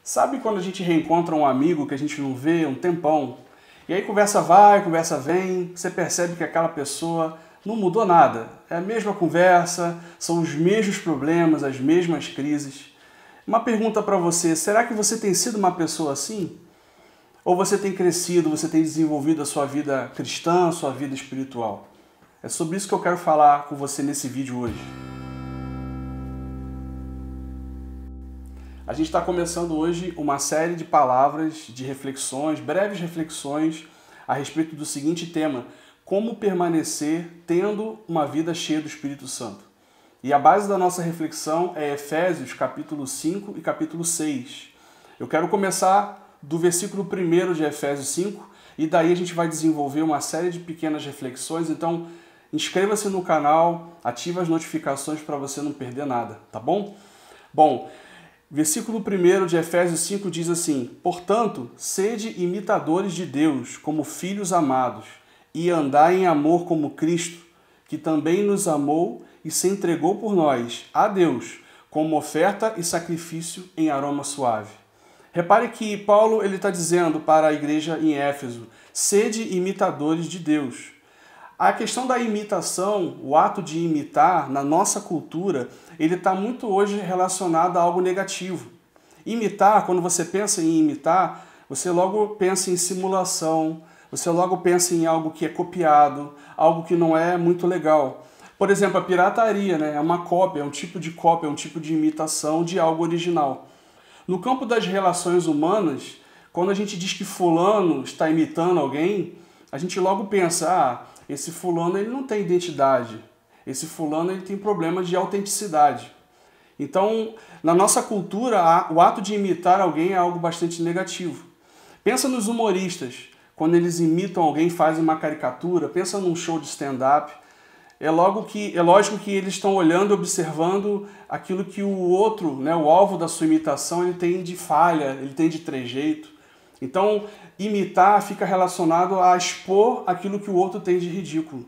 Sabe quando a gente reencontra um amigo que a gente não vê há um tempão? E aí conversa vai, conversa vem, você percebe que aquela pessoa não mudou nada. É a mesma conversa, são os mesmos problemas, as mesmas crises. Uma pergunta para você, será que você tem sido uma pessoa assim? Ou você tem crescido, você tem desenvolvido a sua vida cristã, a sua vida espiritual? É sobre isso que eu quero falar com você nesse vídeo hoje. A gente está começando hoje uma série de palavras, de reflexões, breves reflexões a respeito do seguinte tema: como permanecer tendo uma vida cheia do Espírito Santo. E a base da nossa reflexão é Efésios capítulo 5 e capítulo 6. Eu quero começar do versículo 1 de Efésios 5 e daí a gente vai desenvolver uma série de pequenas reflexões. Então, inscreva-se no canal, ative as notificações para você não perder nada, tá bom? Bom, versículo 1 de Efésios 5 diz assim: portanto, sede imitadores de Deus, como filhos amados, e andai em amor como Cristo, que também nos amou e se entregou por nós, a Deus, como oferta e sacrifício em aroma suave. Repare que Paulo está dizendo para a igreja em Éfeso: sede imitadores de Deus. A questão da imitação, o ato de imitar, na nossa cultura, ele está muito hoje relacionado a algo negativo. Imitar, quando você pensa em imitar, você logo pensa em simulação, você logo pensa em algo que é copiado, algo que não é muito legal. Por exemplo, a pirataria, né? É uma cópia, é um tipo de cópia, é um tipo de imitação de algo original. No campo das relações humanas, quando a gente diz que fulano está imitando alguém, a gente logo pensa, esse fulano ele não tem identidade, esse fulano ele tem problemas de autenticidade. Então, na nossa cultura, o ato de imitar alguém é algo bastante negativo. Pensa nos humoristas, quando eles imitam alguém, fazem uma caricatura, pensa num show de stand-up, é lógico que eles estão olhando e observando aquilo que o outro, né, o alvo da sua imitação, ele tem de falha, ele tem de trejeito. Então, imitar fica relacionado a expor aquilo que o outro tem de ridículo.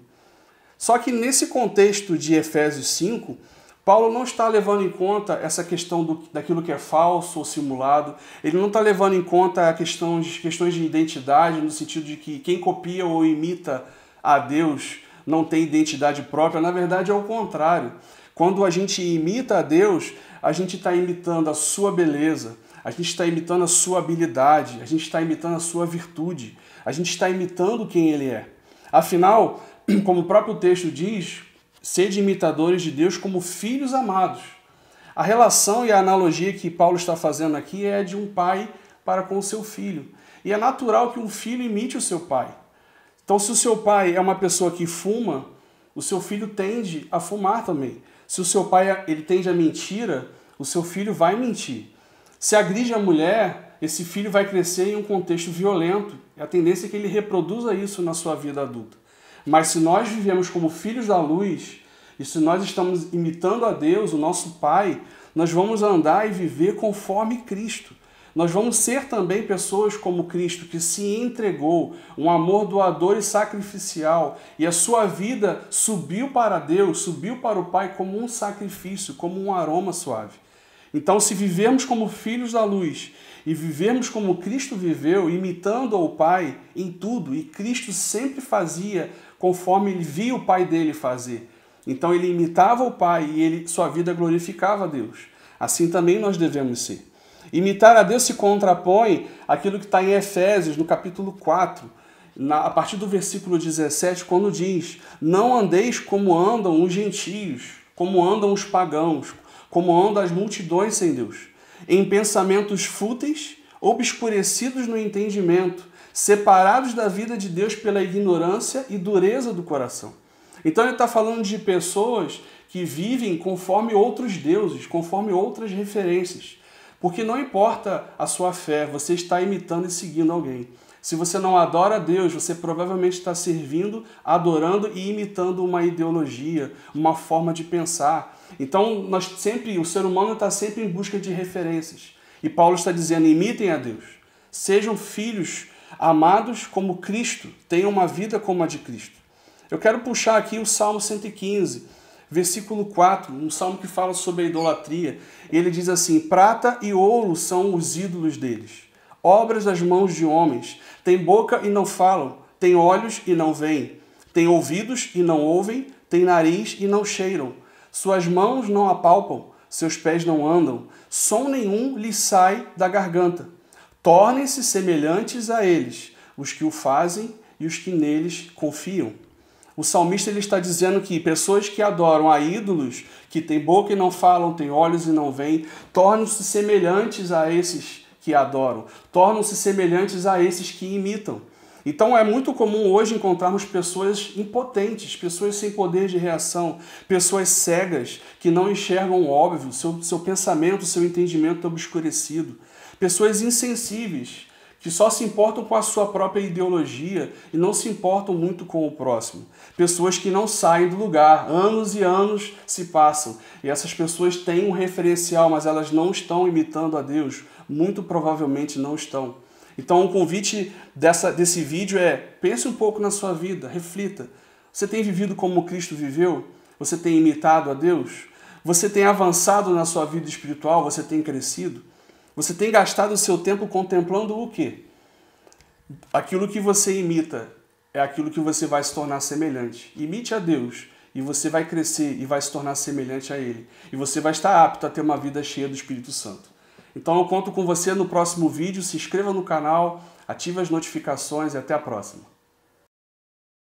Só que nesse contexto de Efésios 5, Paulo não está levando em conta essa questão daquilo que é falso ou simulado. Ele não está levando em conta questões de identidade, no sentido de que quem copia ou imita a Deus não tem identidade própria. Na verdade, é o contrário. Quando a gente imita a Deus, a gente está imitando a sua beleza, a gente está imitando a sua habilidade, a gente está imitando a sua virtude, a gente está imitando quem Ele é. Afinal, como o próprio texto diz, sede imitadores de Deus como filhos amados. A relação e a analogia que Paulo está fazendo aqui é de um pai para com o seu filho. E é natural que um filho imite o seu pai. Então, se o seu pai é uma pessoa que fuma, o seu filho tende a fumar também. Se o seu pai ele tende a mentira, o seu filho vai mentir. Se agride a mulher, esse filho vai crescer em um contexto violento. A tendência é que ele reproduza isso na sua vida adulta. Mas se nós vivemos como filhos da luz, e se nós estamos imitando a Deus, o nosso Pai, nós vamos andar e viver conforme Cristo. Nós vamos ser também pessoas como Cristo, que se entregou, um amor doador e sacrificial, e a sua vida subiu para Deus, subiu para o Pai como um sacrifício, como um aroma suave. Então, se vivermos como filhos da luz e vivermos como Cristo viveu, imitando ao Pai em tudo, e Cristo sempre fazia conforme ele via o Pai dele fazer. Então, ele imitava o Pai e sua vida glorificava a Deus. Assim também nós devemos ser. Imitar a Deus se contrapõe àquilo que está em Efésios, no capítulo 4, a partir do versículo 17, quando diz: não andeis como andam os gentios, como andam os pagãos, como andam as multidões sem Deus, em pensamentos fúteis, obscurecidos no entendimento, separados da vida de Deus pela ignorância e dureza do coração. Então ele está falando de pessoas que vivem conforme outros deuses, conforme outras referências. Porque não importa a sua fé, você está imitando e seguindo alguém. Se você não adora a Deus, você provavelmente está servindo, adorando e imitando uma ideologia, uma forma de pensar. Então, o ser humano está sempre em busca de referências. E Paulo está dizendo: imitem a Deus. Sejam filhos amados como Cristo. Tenham uma vida como a de Cristo. Eu quero puxar aqui o Salmo 115. Versículo 4, um salmo que fala sobre a idolatria. Ele diz assim: prata e ouro são os ídolos deles, obras das mãos de homens. Tem boca e não falam, tem olhos e não veem, tem ouvidos e não ouvem, tem nariz e não cheiram. Suas mãos não apalpam, seus pés não andam, som nenhum lhes sai da garganta. Tornem-se semelhantes a eles, os que o fazem e os que neles confiam. O salmista ele está dizendo que pessoas que adoram a ídolos, que têm boca e não falam, têm olhos e não veem, tornam-se semelhantes a esses que adoram, tornam-se semelhantes a esses que imitam. Então é muito comum hoje encontrarmos pessoas impotentes, pessoas sem poder de reação, pessoas cegas que não enxergam o óbvio, seu pensamento, seu entendimento obscurecido, pessoas insensíveis que só se importam com a sua própria ideologia e não se importam muito com o próximo. Pessoas que não saem do lugar, anos e anos se passam. E essas pessoas têm um referencial, mas elas não estão imitando a Deus. Muito provavelmente não estão. Então o convite desse vídeo é: pense um pouco na sua vida, reflita. Você tem vivido como Cristo viveu? Você tem imitado a Deus? Você tem avançado na sua vida espiritual? Você tem crescido? Você tem gastado o seu tempo contemplando o quê? Aquilo que você imita é aquilo que você vai se tornar semelhante. Imite a Deus e você vai crescer e vai se tornar semelhante a Ele. E você vai estar apto a ter uma vida cheia do Espírito Santo. Então eu conto com você no próximo vídeo. Se inscreva no canal, ative as notificações e até a próxima.